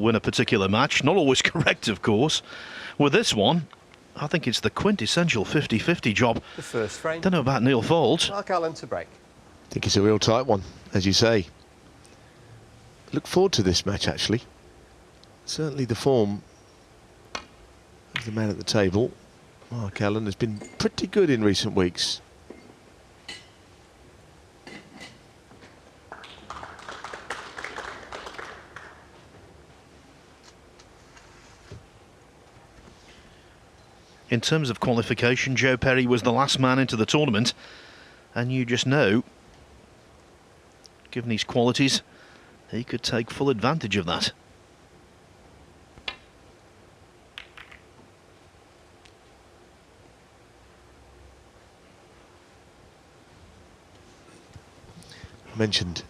win a particular match. Not always correct, of course. With this one, I think it's the quintessential 50-50 job. The first frame. Don't know about Neil Fold. Mark Allen to break. I think it's a real tight one, as you say. Look forward to this match, actually. Certainly the form of the man at the table, Mark Allen, has been pretty good in recent weeks. In terms of qualification, Joe Perry was the last man into the tournament, and you just know, given his qualities, he could take full advantage of that. I mentioned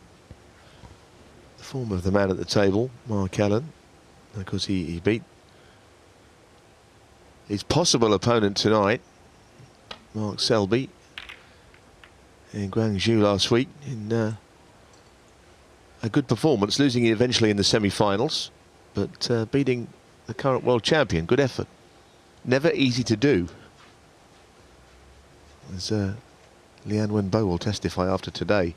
the form of the man at the table, Mark Allen. Of course, he beat his possible opponent tonight, Mark Selby, in Guangzhou last week in a good performance, losing eventually in the semi-finals, but beating the current world champion. Good effort. Never easy to do, as Lian Wenbo will testify after today.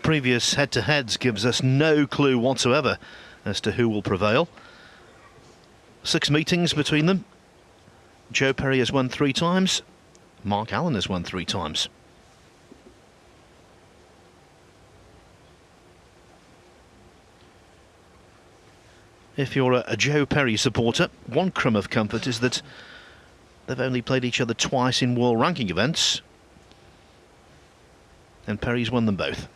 Previous head-to-heads gives us no clue whatsoever as to who will prevail. 6 meetings between them. Joe Perry has won 3 times. Mark Allen has won 3 times. If you're a Joe Perry supporter, one crumb of comfort is that they've only played each other twice in world ranking events, and Perry's won them both.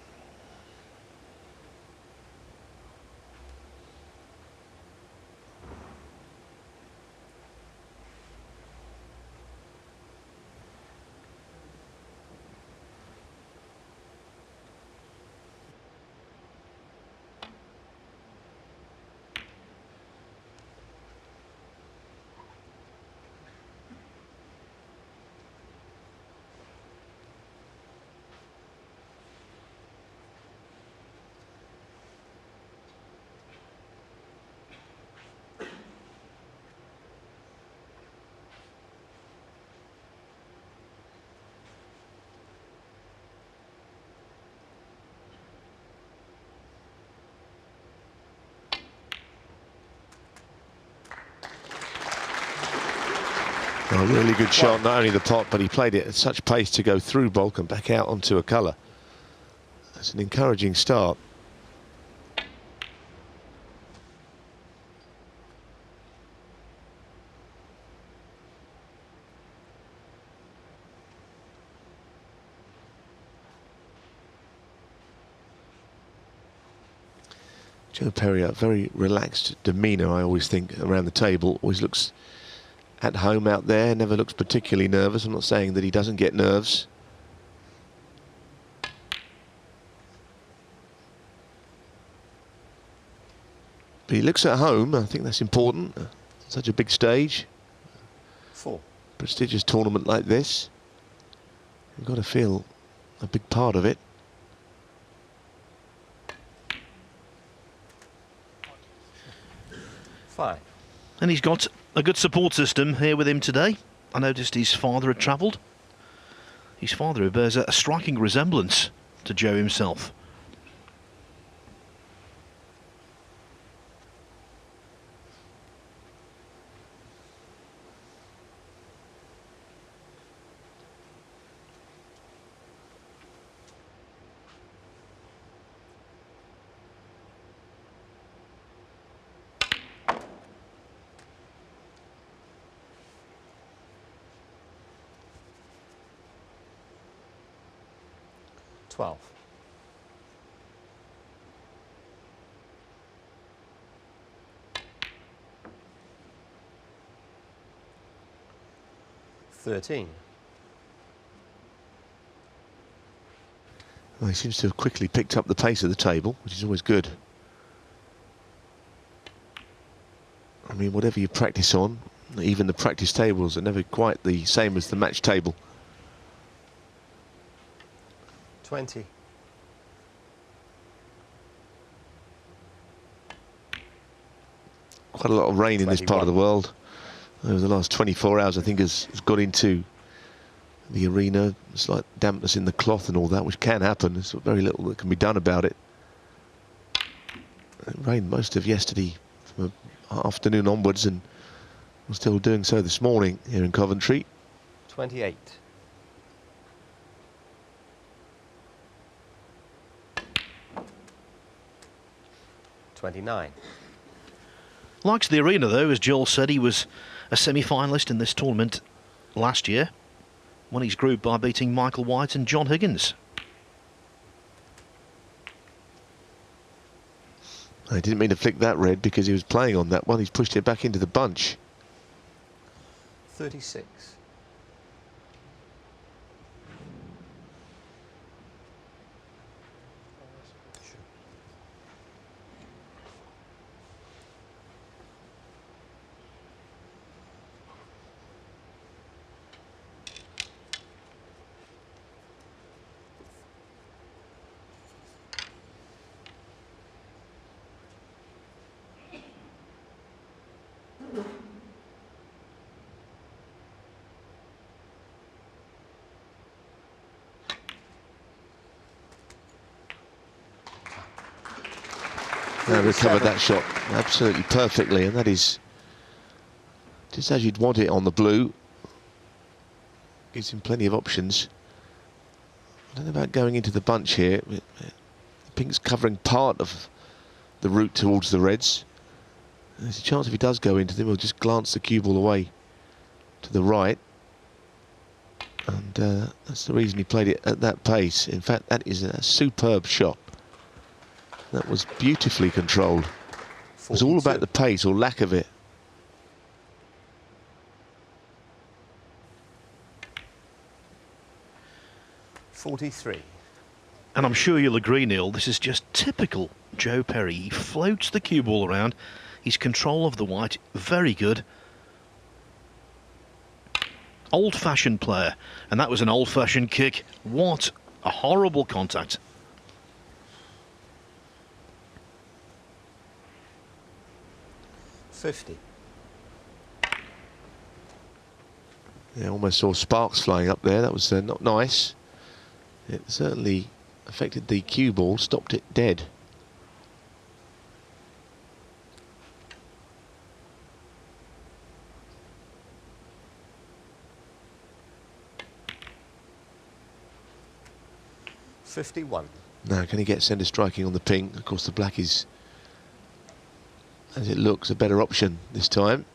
A really good shot, not only the pot, but he played it at such pace to go through bulk and back out onto a colour. That's an encouraging start. Joe Perry, a very relaxed demeanour, I always think, around the table. Always looks at home out there, never looks particularly nervous. I'm not saying that he doesn't get nerves. But he looks at home. I think that's important. Such a big stage. 4. Prestigious tournament like this. You've got to feel a big part of it. Five. And he's got a good support system here with him today. I noticed his father had travelled. His father, who bears a striking resemblance to Joe himself. Twelve. Thirteen. Well, he seems to have quickly picked up the pace of the table, which is always good. I mean, whatever you practice on, even the practice tables are never quite the same as the match table. 20. Quite a lot of rain in this part of the 21. world over the last 24 hours. I think has got into the arena. It's like dampness in the cloth and all that, which can happen. There's very little that can be done about it. It rained most of yesterday from afternoon onwards, and we're still doing so this morning here in Coventry. 28. $29. Likes the arena though, as Joel said. He was a semi-finalist in this tournament last year. Won his group by beating Michael White and John Higgins. I didn't mean to flick that red because he was playing on that one. He's pushed it back into the bunch. 36. Recovered that shot absolutely perfectly, and that is just as you'd want it on the blue. Gives him plenty of options. I don't know about going into the bunch here. The pink's covering part of the route towards the reds. There's a chance if he does go into them, he'll just glance the cue ball away to the right. And that's the reason he played it at that pace. In fact, that is a superb shot. That was beautifully controlled. It was all about the pace or lack of it. $43. And I'm sure you'll agree, Neil, this is just typical Joe Perry. He floats the cue ball around. His control of the white, very good. Old-fashioned player. And that was an old-fashioned kick. What a horrible contact. $50. Yeah, almost saw sparks flying up there. That was not nice. It certainly affected the cue ball, stopped it dead. $51. Now, can he get centre striking on the pink? Of course, the black is, as it looks, a better option this time.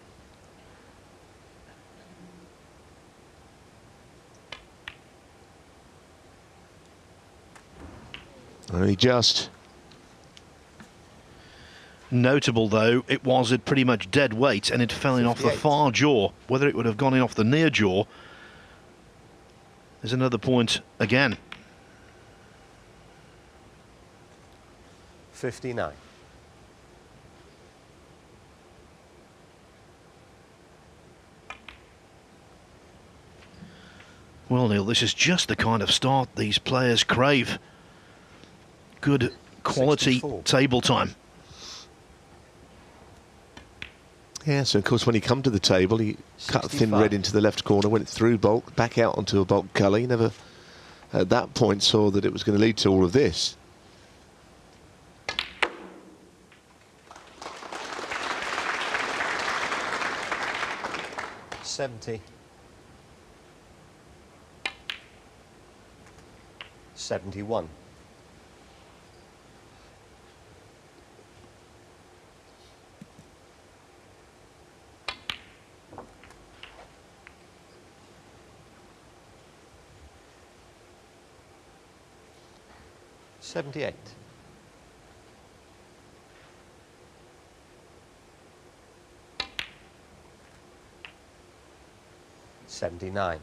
Only just. Notable though, it was at pretty much dead weight and it fell in off the 58. far jaw. Whether it would have gone in off the near jaw is another point again. 59. Well, Neil, this is just the kind of start these players crave. Good quality 64. table time. Yeah, so of course when he come to the table, he cut a thin 65. red into the left corner, went through bulk, back out onto a bulk colour. He never, at that point, saw that it was going to lead to all of this. $70. 71. $78. 79.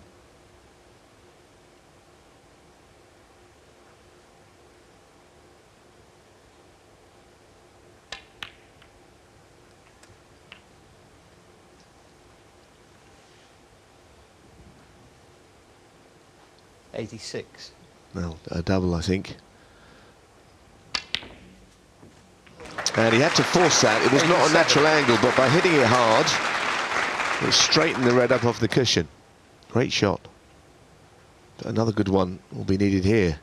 86. Well, a double, I think. And he had to force that. It was not a natural angle, but by hitting it hard, it straightened the red up off the cushion. Great shot. But another good one will be needed here.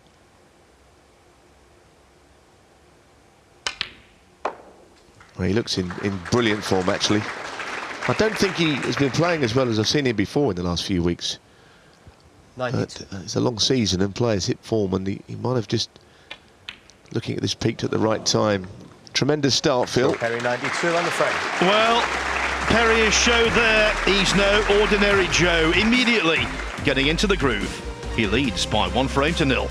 Well, he looks in brilliant form, actually. I don't think he has been playing as well as I've seen him before in the last few weeks. 92. But it's a long season and players hit form, and he might have just looking at this peaked at the right time. Tremendous start, Phil. Perry 92 on the frame. Well, Perry has showed there he's no ordinary Joe. Immediately getting into the groove. He leads by 1-0.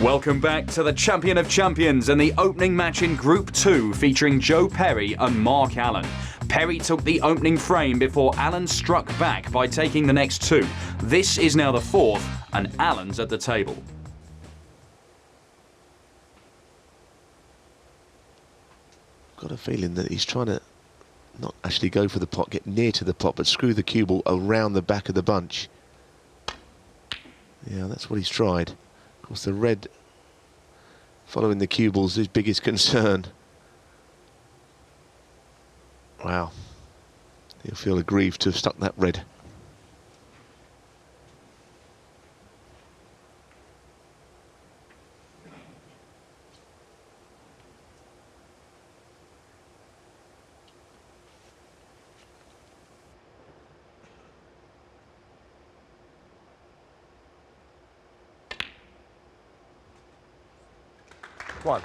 Welcome back to the Champion of Champions and the opening match in Group 2 featuring Joe Perry and Mark Allen. Perry took the opening frame before Allen struck back by taking the next two. This is now the fourth and Allen's at the table. Got a feeling that he's trying to not actually go for the pot, get near to the pot, but screw the cue ball around the back of the bunch. Yeah, that's what he's tried. Of course, the red following the cue ball's his biggest concern. Wow. He'll feel aggrieved to have stuck that red. One.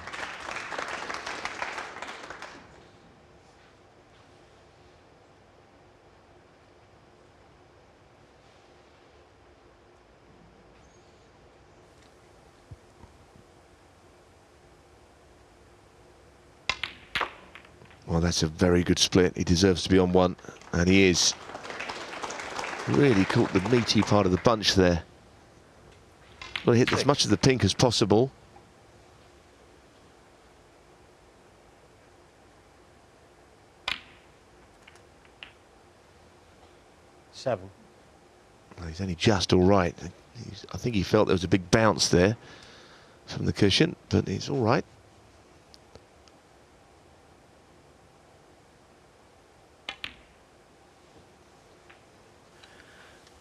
Well, that's a very good split. He deserves to be on one, and he is. Really caught the meaty part of the bunch there. Got to hit as much of the pink as possible. Seven. Well, he's only just all right. I think he felt there was a big bounce there from the cushion, but he's all right.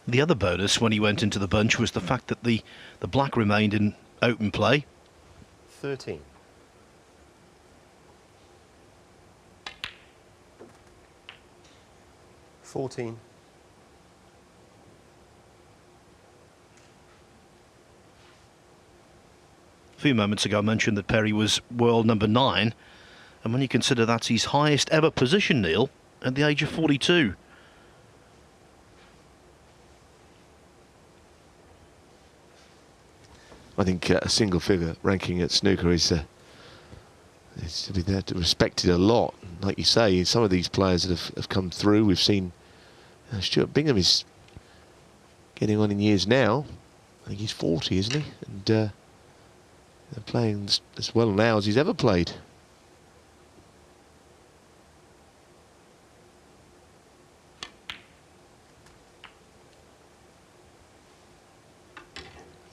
The other bonus when he went into the bunch was the fact that the black remained in open play. 13. $14. A few moments ago I mentioned that Perry was world number 9, and when you consider that's his highest ever position, Neil, at the age of 42. I think a single figure ranking at snooker is to be there, respected a lot. Like you say, some of these players that have come through, we've seen Stuart Bingham is getting on in years now. I think he's 40, isn't he? And they're playing as well now as he's ever played.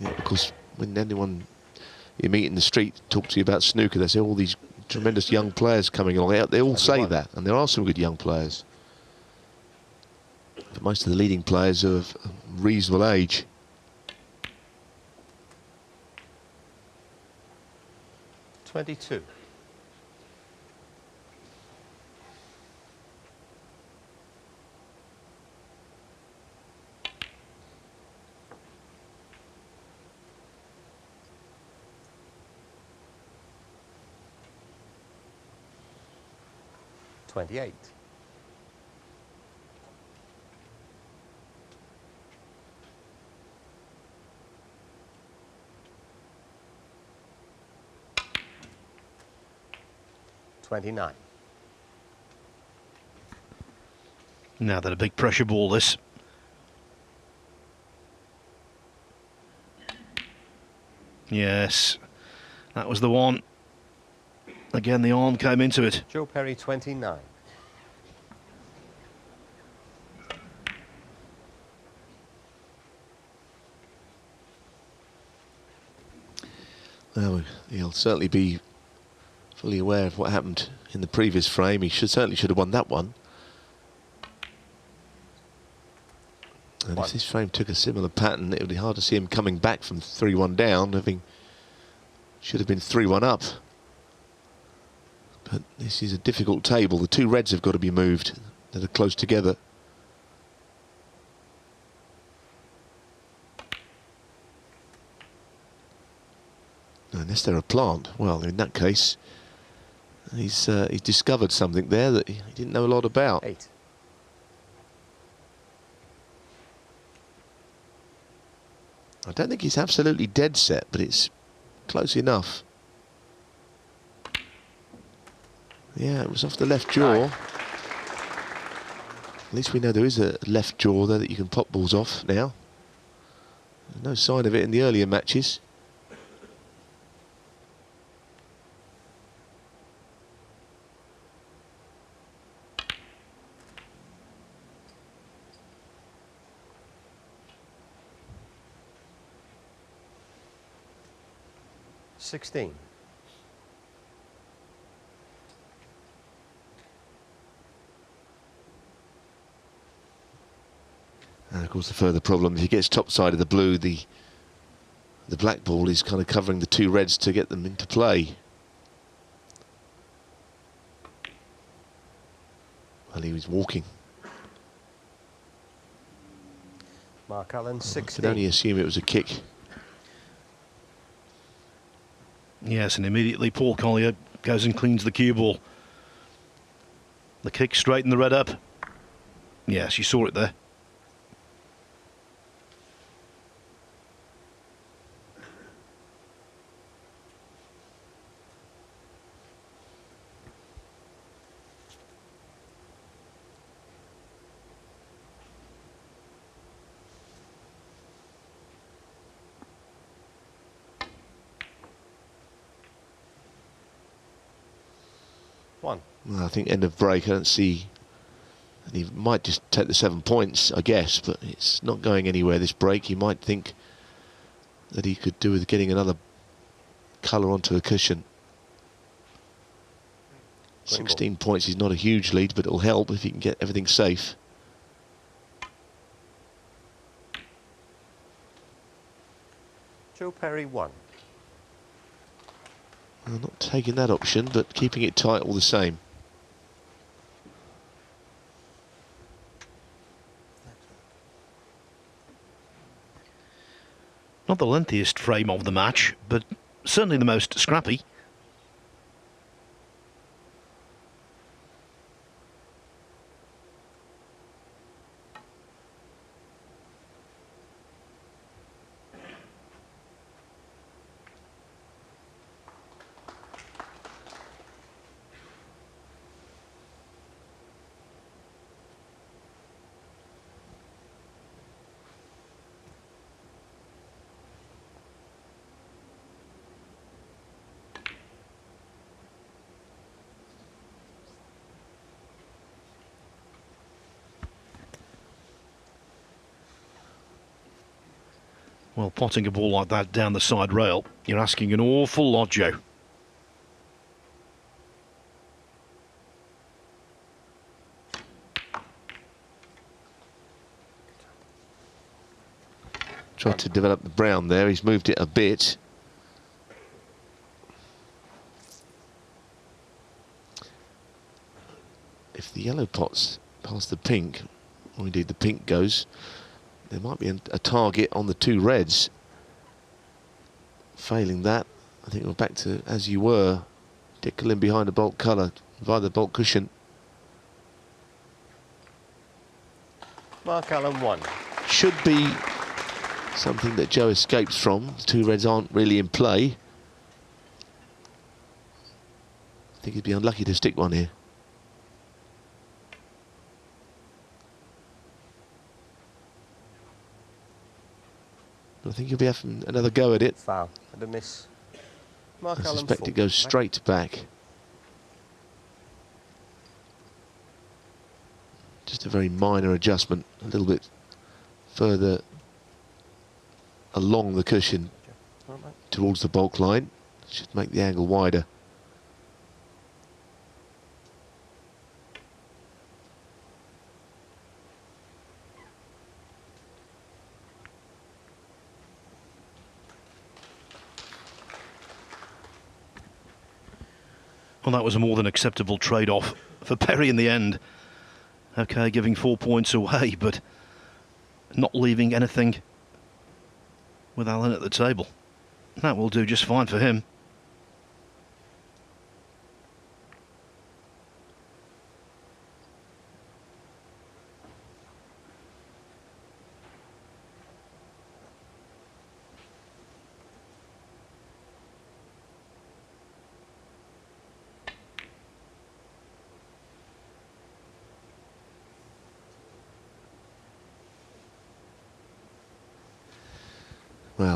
Yeah, of course, when anyone you meet in the street talk to you about snooker, they say all these tremendous young players coming along. They all say that, and there are some good young players. But most of the leading players are of reasonable age. $22. $28. $29. Now that a big pressure ball this. Yes, that was the one. Again, the arm came into it. Joe Perry, 29. Well, he'll certainly be fully aware of what happened in the previous frame. He certainly should have won that one. And if this frame took a similar pattern, it would be hard to see him coming back from 3-1 down, having should have been 3-1 up. But this is a difficult table. The two reds have got to be moved that are close together. Unless they're a plant. Well, in that case, he's discovered something there that he didn't know a lot about. 8. I don't think he's absolutely dead set, but it's close enough. Yeah, it was off the left jaw. At least we know there is a left jaw there that you can pop balls off now. There's no sign of it in the earlier matches. $16. And of course the further problem, if he gets top side of the blue, the black ball is kind of covering the two reds to get them into play. Well, he was walking. Mark Allen, I 16. can only assume it was a kick. Yes, and immediately Paul Collier goes and cleans the cue ball. The kick straightened the red up. Yes, you saw it there. One. Well, I think end of break, I don't see. And he might just take the 7 points, I guess, but it's not going anywhere this break. He might think that he could do with getting another colour onto the cushion. 16 points is not a huge lead, but it'll help if he can get everything safe. Joe Perry, 1. Well, not taking that option, but keeping it tight all the same. Not the lengthiest frame of the match, but certainly the most scrappy. Well, potting a ball like that down the side rail, you're asking an awful lot, Joe. Tried to develop the brown there, he's moved it a bit. If the yellow pot's past the pink, or indeed the pink goes, there might be a target on the two reds. Failing that, I think we're back to as you were. Tickle in behind the bulk colour via the bulk cushion. Mark Allen, 1. Should be something that Joe escapes from. The two reds aren't really in play. I think he'd be unlucky to stick one here. But I think he'll be having another go at it. Foul. the miss. Mark I Allen suspect 4. it goes straight back. Just a very minor adjustment, a little bit further along the cushion All right. towards the bulk line. Should make the angle wider. Well, that was a more than acceptable trade-off for Perry in the end. Okay, giving 4 points away, but not leaving anything with Allen at the table. That will do just fine for him.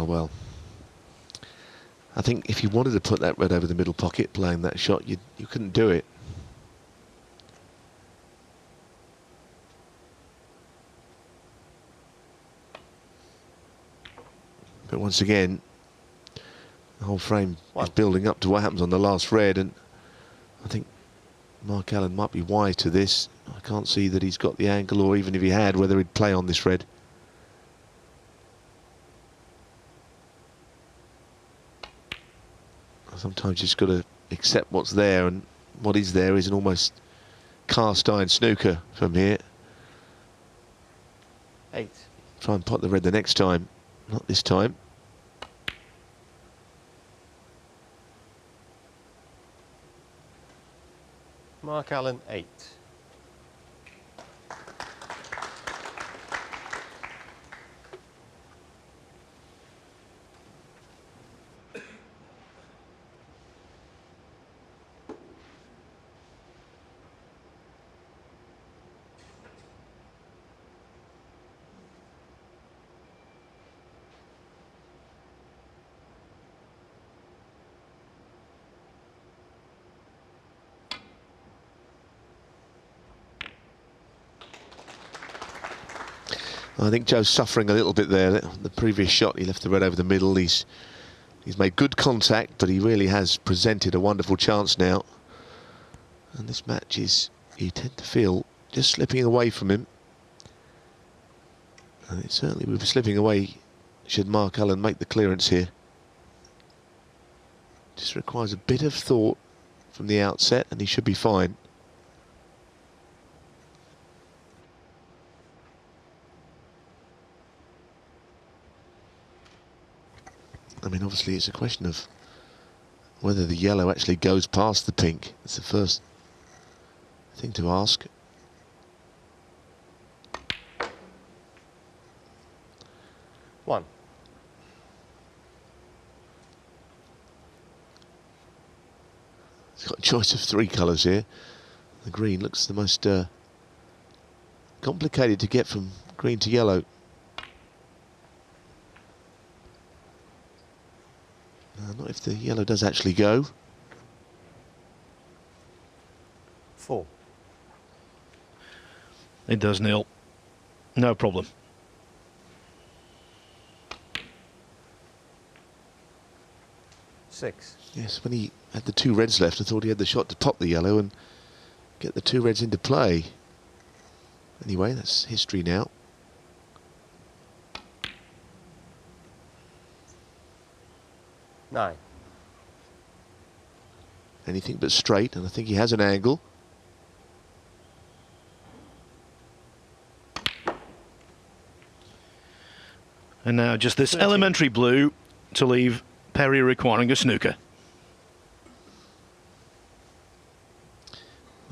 Well. I think if you wanted to put that red over the middle pocket playing that shot, you couldn't do it. But once again, the whole frame is building up to what happens on the last red, and I think Mark Allen might be wise to this. I can't see that he's got the angle, or even if he had, whether he'd play on this red. Sometimes you just got to accept what's there, and what is there is an almost cast iron snooker from here. 8. Try and pot the red the next time, not this time. Mark Allen 8. I think Joe's suffering a little bit there. The previous shot, he left the red over the middle. He's made good contact, but he really has presented a wonderful chance now. And this match is, you tend to feel, just slipping away from him. And it certainly will be slipping away should Mark Allen make the clearance here. Just requires a bit of thought from the outset, and he should be fine. I mean, obviously it's a question of whether the yellow actually goes past the pink. It's the first thing to ask. One. He's got a choice of 3 colours here. The green looks the most complicated to get from green to yellow. Not if the yellow does actually go. 4. It does, Neil. No problem. Six. Yes, when he had the 2 reds left, I thought he had the shot to top the yellow and get the 2 reds into play. Anyway, that's history now. 9. Anything but straight, and I think he has an angle. And now just this 13. elementary blue to leave Perry requiring a snooker.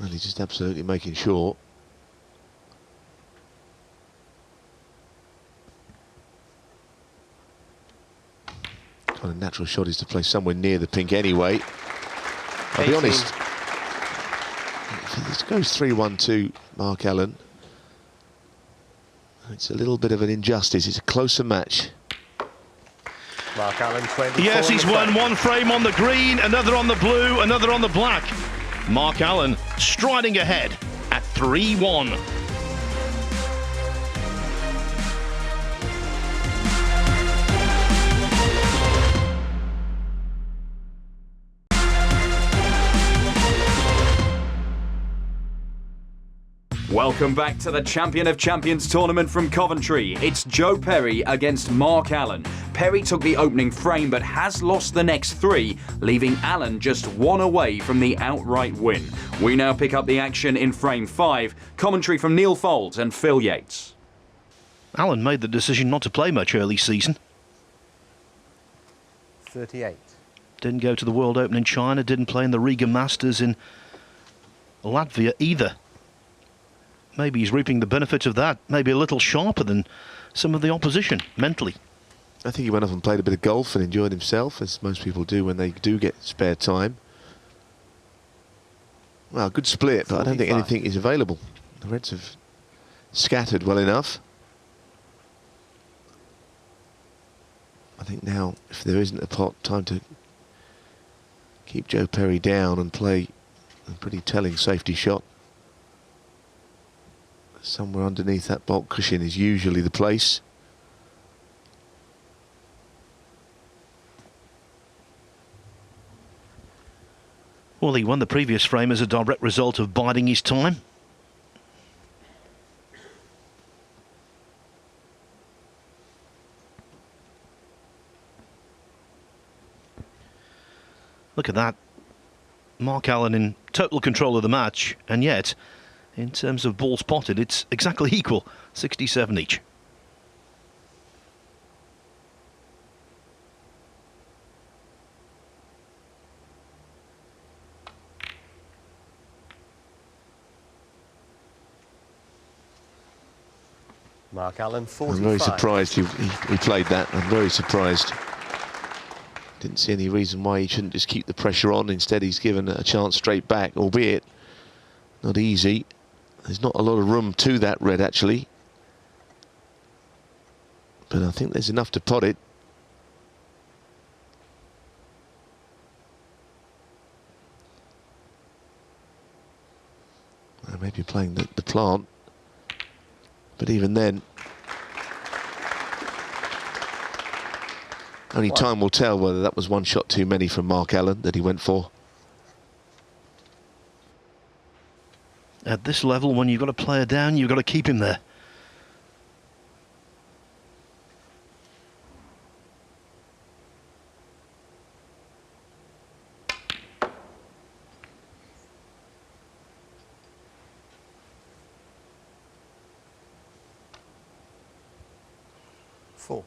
Well, he's just absolutely making sure. Kind of natural shot is to play somewhere near the pink anyway. I'll be 18. honest. If this goes 3-1 to Mark Allen, it's a little bit of an injustice. It's a closer match. Mark Allen, 24. Yes, he's on the won frame. one frame on the green, another on the blue, another on the black. Mark Allen striding ahead at 3-1. Welcome back to the Champion of Champions tournament from Coventry. It's Joe Perry against Mark Allen. Perry took the opening frame but has lost the next 3, leaving Allen just 1 away from the outright win. We now pick up the action in frame 5. Commentary from Neil Foulds and Phil Yates. Allen made the decision not to play much early season. 38. Didn't go to the World Open in China, didn't play in the Riga Masters in Latvia either. Maybe he's reaping the benefits of that. Maybe a little sharper than some of the opposition, mentally. I think he went off and played a bit of golf and enjoyed himself, as most people do when they do get spare time. Well, good split, but I don't think 45. anything is available. The Reds have scattered well enough. I think now, if there isn't a pot, time to keep Joe Perry down and play a pretty telling safety shot. Somewhere underneath that baulk cushion is usually the place. Well, he won the previous frame as a direct result of biding his time. Look at that. Mark Allen in total control of the match, and yet, in terms of balls potted, it's exactly equal, 67 each. Mark Allen, I'm 45. very surprised he played that. I'm very surprised. Didn't see any reason why he shouldn't just keep the pressure on. Instead, he's given a chance straight back, albeit not easy. There's not a lot of room to that red, actually. But I think there's enough to pot it. Maybe playing the plant. But even then, only time will tell whether that was one shot too many from Mark Allen that he went for. At this level, when you've got a player down, you've got to keep him there. Four.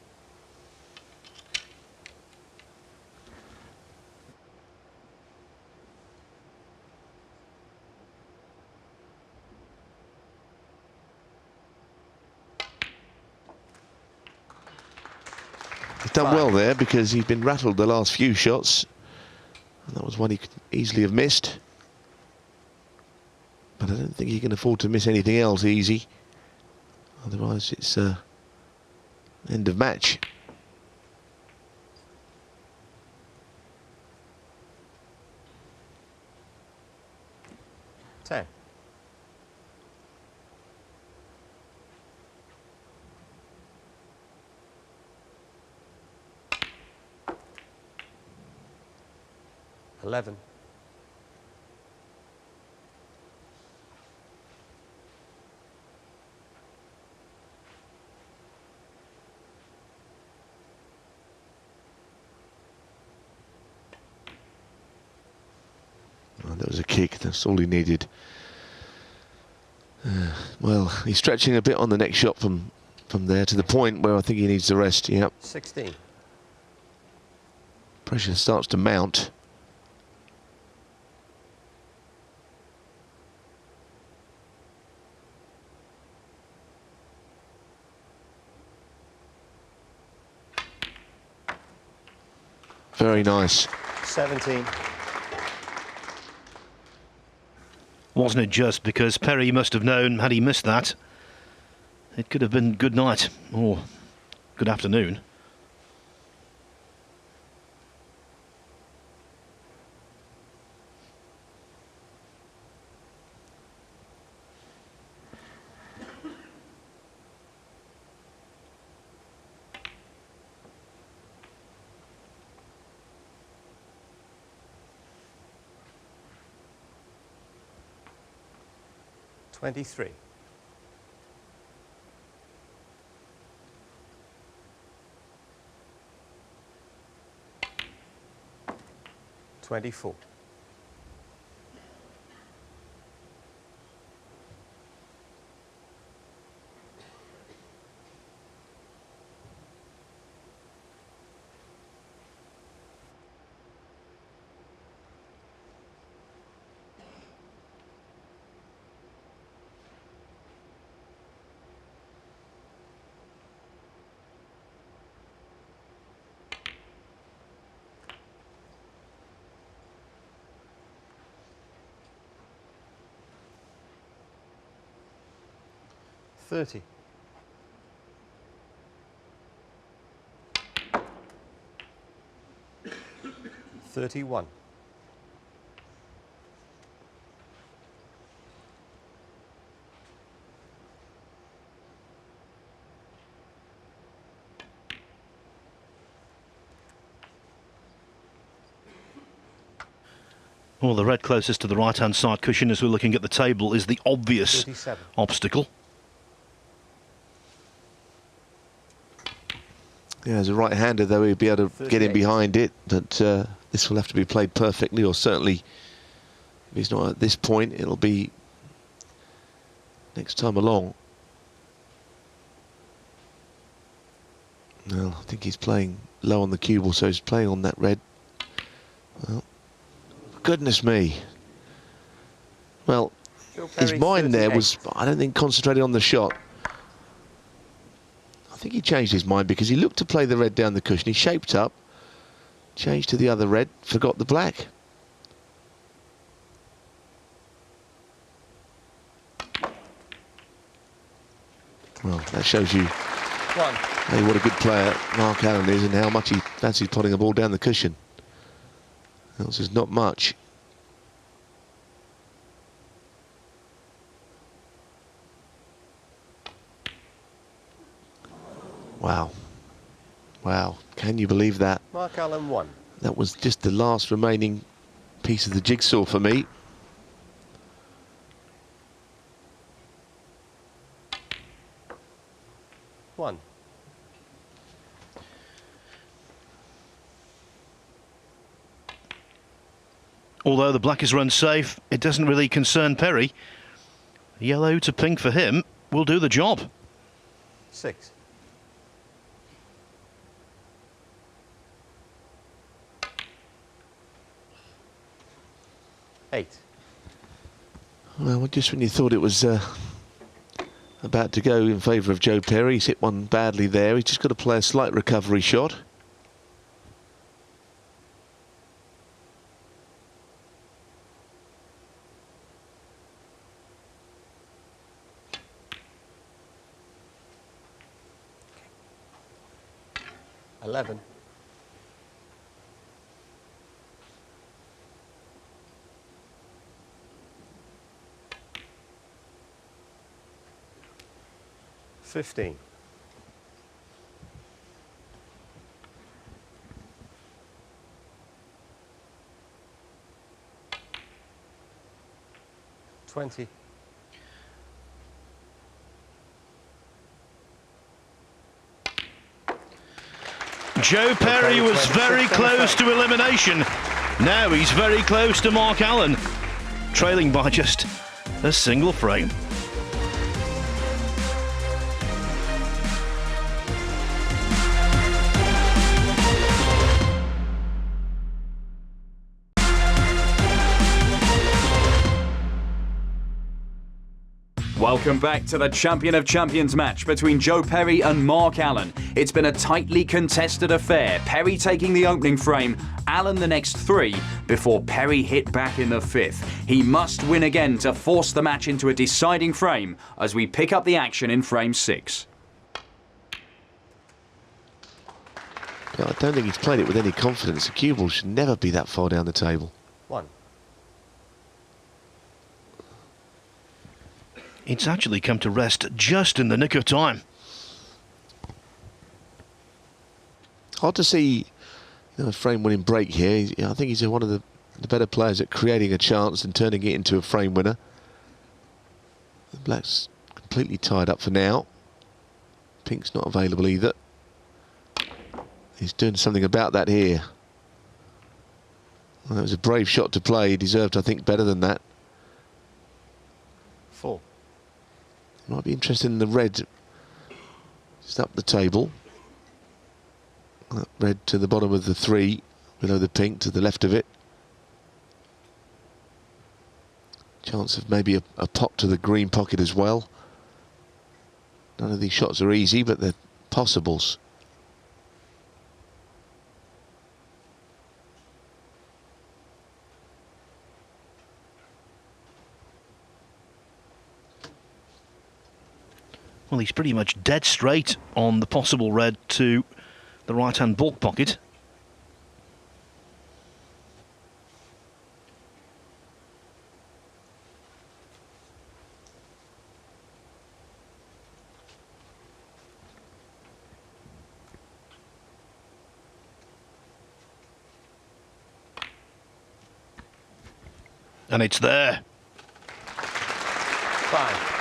He's done well there because he's been rattled the last few shots. And that was one he could easily have missed. But I don't think he can afford to miss anything else easy. Otherwise it's end of match. Ten. Eleven. Oh, that was a kick, that's all he needed. Well, he's stretching a bit on the next shot from there to the point where I think he needs the rest. Yep. 16. Pressure starts to mount. Very nice. 17. Wasn't it just because Perry must have known, had he missed that, it could have been good night or good afternoon. 23. 24. 30. 31. 'Well, the red closest to the right-hand side cushion as we're looking at the table is the obvious 37. obstacle. Yeah, as a right-hander, though, he'd be able to get in 38. behind it. But this will have to be played perfectly, or certainly, if he's not at this point, it'll be next time along. Well, I think he's playing low on the cue ball, so he's playing on that red. Well, goodness me. Well, Joe his Perry, mind there 38. was, I don't think, concentrated on the shot. I think he changed his mind because he looked to play the red down the cushion. He shaped up, changed to the other red, forgot the black. Well, that shows you 1. hey, what a good player Mark Allen is and how much he fancies putting a ball down the cushion. Else is not much. Wow. Wow. Can you believe that? Mark Allen 1. That was just the last remaining piece of the jigsaw for me. One. Although the black is run safe, it doesn't really concern Perry. Yellow to pink for him will do the job. 6. 8. Well, just when you thought it was about to go in favour of Joe Perry, he's hit one badly there. He's just got to play a slight recovery shot. $11. 15. 20. Joe Perry was very close to elimination. Now he's very close to Mark Allen, trailing by just a single frame. Welcome back to the Champion of Champions match between Joe Perry and Mark Allen. It's been a tightly contested affair, Perry taking the opening frame, Allen the next 3, before Perry hit back in the 5th. He must win again to force the match into a deciding frame as we pick up the action in frame 6. I don't think he's played it with any confidence. The cue ball should never be that far down the table. 1. It's actually come to rest just in the nick of time. Hard to see a frame-winning break here. I think he's one of the better players at creating a chance and turning it into a frame winner. The black's completely tied up for now. Pink's not available either. He's doing something about that here. Well, that was a brave shot to play. He deserved, I think, better than that. 4. Might be interested in the red. Just up the table. That red to the bottom of the 3, below the pink to the left of it. Chance of maybe a pot to the green pocket as well. None of these shots are easy, but they're possibles. Well, he's pretty much dead straight on the possible red to the right-hand baulk pocket. And it's there. 5.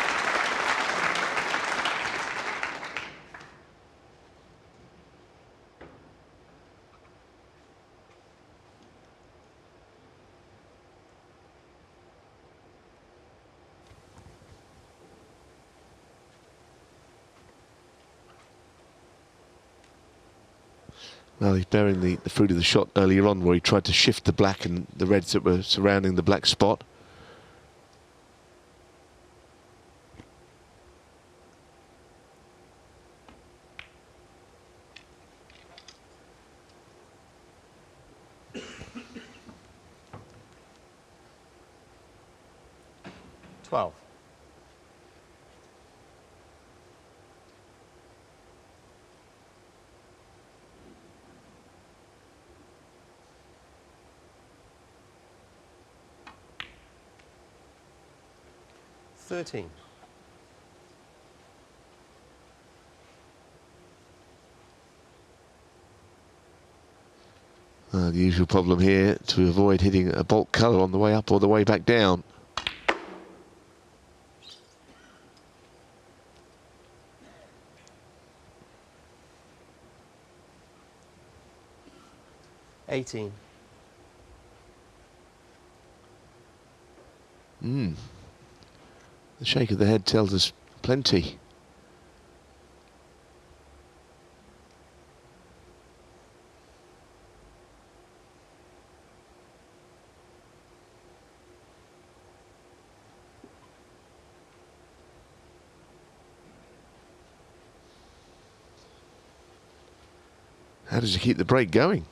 Well, he's bearing the fruit of the shot earlier on, where he tried to shift the black and the reds that were surrounding the black spot. Twelve. Thirteen. The usual problem here, to avoid hitting a baulk colour on the way up or the way back down. 18. The shake of the head tells us plenty. How does he keep the break going?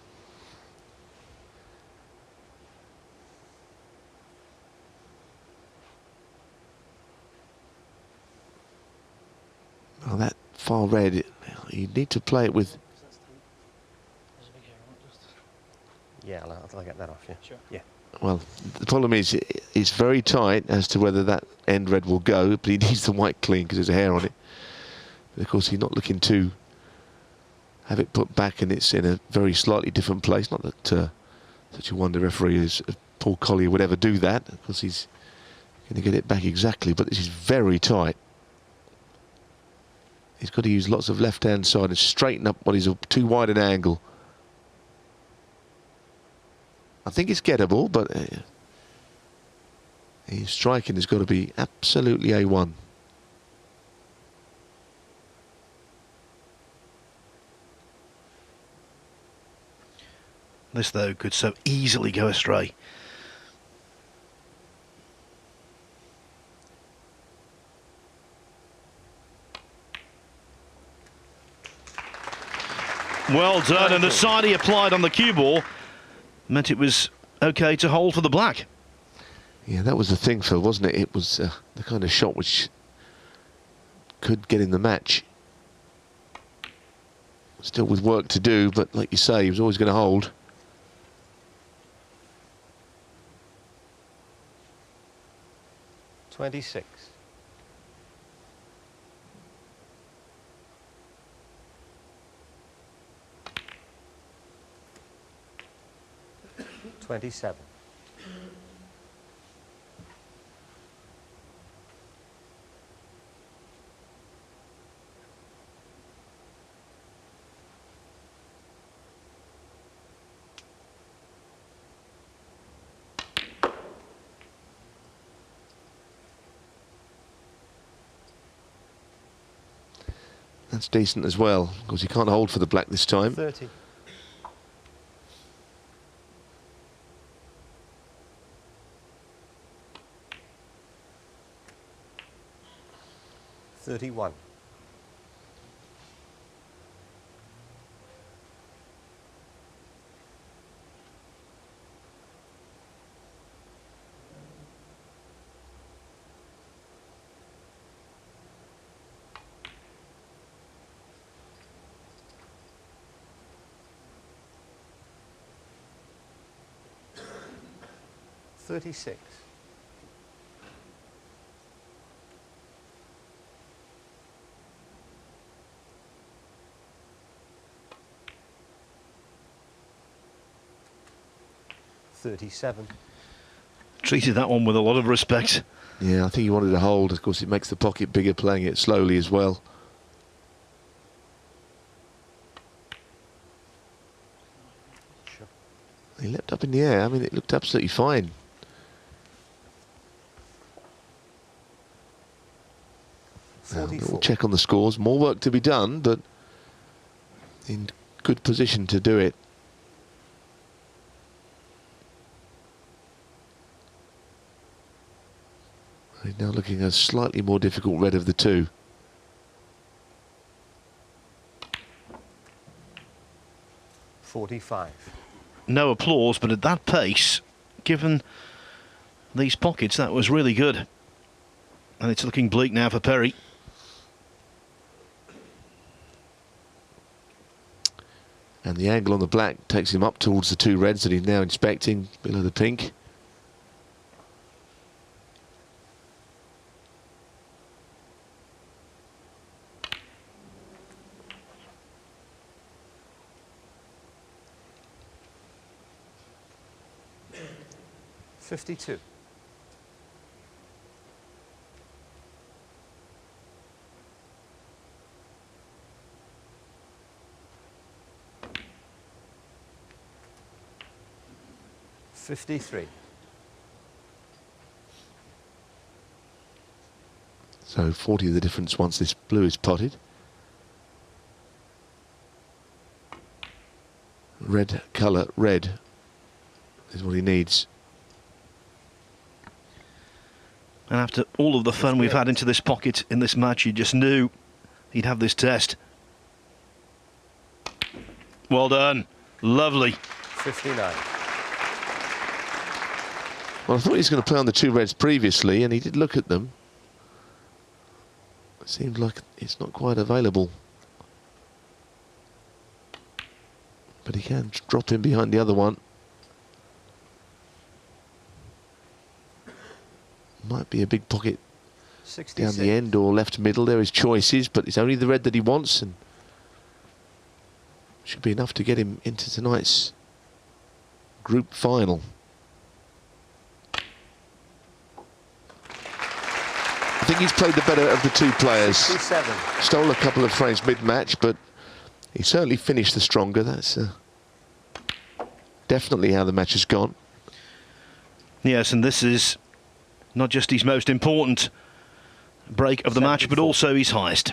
Well, that far red, you need to play it with... Yeah, I'll get that off you. Sure. Yeah. Well, the problem is it's very tight as to whether that end red will go, but he needs the white clean because there's a hair on it. But of course, he's not looking to have it put back, and it's in a very slightly different place. Not that such a wonder referee as Paul Collier would ever do that, because he's going to get it back exactly, but this is very tight. He's got to use lots of left-hand side and straighten up what is too wide an angle. I think it's gettable, but his striking has got to be absolutely A1. This, though, could so easily go astray. Well done, and the side he applied on the cue ball meant it was okay to hold for the black. Yeah, that was the thing, Phil, wasn't it? It was the kind of shot which could get in the match. Still with work to do, but like you say, he was always going to hold. $26. $27. That's decent as well. Of course, he can't hold for the black this time. 30. 31. 36. 37. Treated that one with a lot of respect. Yeah, I think he wanted to hold. Of course, it makes the pocket bigger playing it slowly as well. Sure. He leapt up in the air. I mean, it looked absolutely fine. Now, 44. we'll check on the scores. More work to be done, but in good position to do it. He's now looking a slightly more difficult red of the two. $45. No applause, but at that pace, given these pockets, that was really good. And it's looking bleak now for Perry. And the angle on the black takes him up towards the two reds that he's now inspecting below the pink. $52. 53. So 40 of the difference once this blue is potted. Red colour, red is what he needs. And after all of the fun we've had into this pocket in this match, you just knew he'd have this test. Well done. Lovely. 59. Well, I thought he was going to play on the two reds previously, and he did look at them. It seemed like it's not quite available. But he can drop in behind the other one. Might be a big pocket 66. down the end or left middle. There is choices, but it's only the red that he wants, and should be enough to get him into tonight's group final. I think he's played the better of the two players. 67. Stole a couple of frames mid-match, but he certainly finished the stronger. That's definitely how the match has gone. Yes, and this is not just his most important break of the match, but 74. also his highest.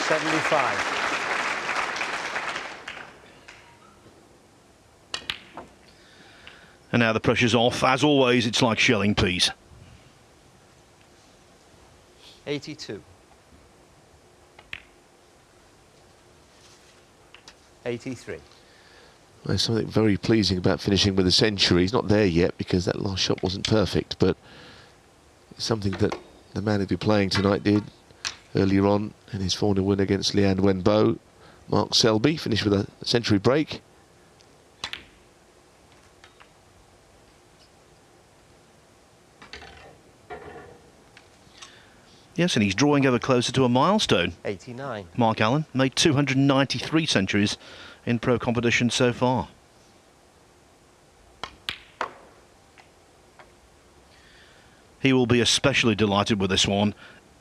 $75. And now the pressure's off. As always, it's like shelling peas. 82. 83. There's something very pleasing about finishing with a century. He's not there yet because that last shot wasn't perfect, but it's something that the man who'd be playing tonight did earlier on in his 4-0 win against Lian Wenbo. Mark Selby finished with a century break. Yes, and he's drawing ever closer to a milestone. 89. Mark Allen made 293 centuries in pro competition so far. He will be especially delighted with this one,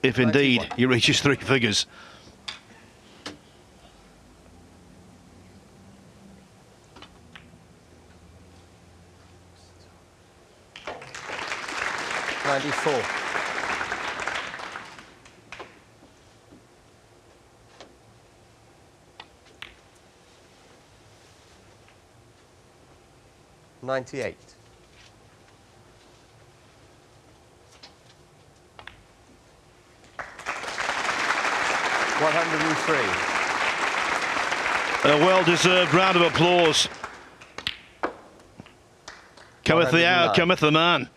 if indeed 91. he reaches three figures. 94. $98. $103. A well-deserved round of applause. Cometh the hour, 109. cometh the man.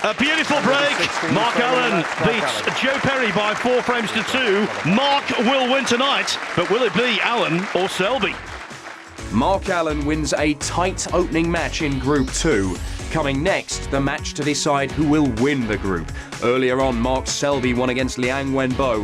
A beautiful break. 116 Mark from Allen Mark beats Allen. Joe Perry by 4 frames to 2. Mark will win tonight, but will it be Allen or Selby? Mark Allen wins a tight opening match in Group 2. Coming next, the match to decide who will win the group. Earlier on, Mark Selby won against Liang Wenbo.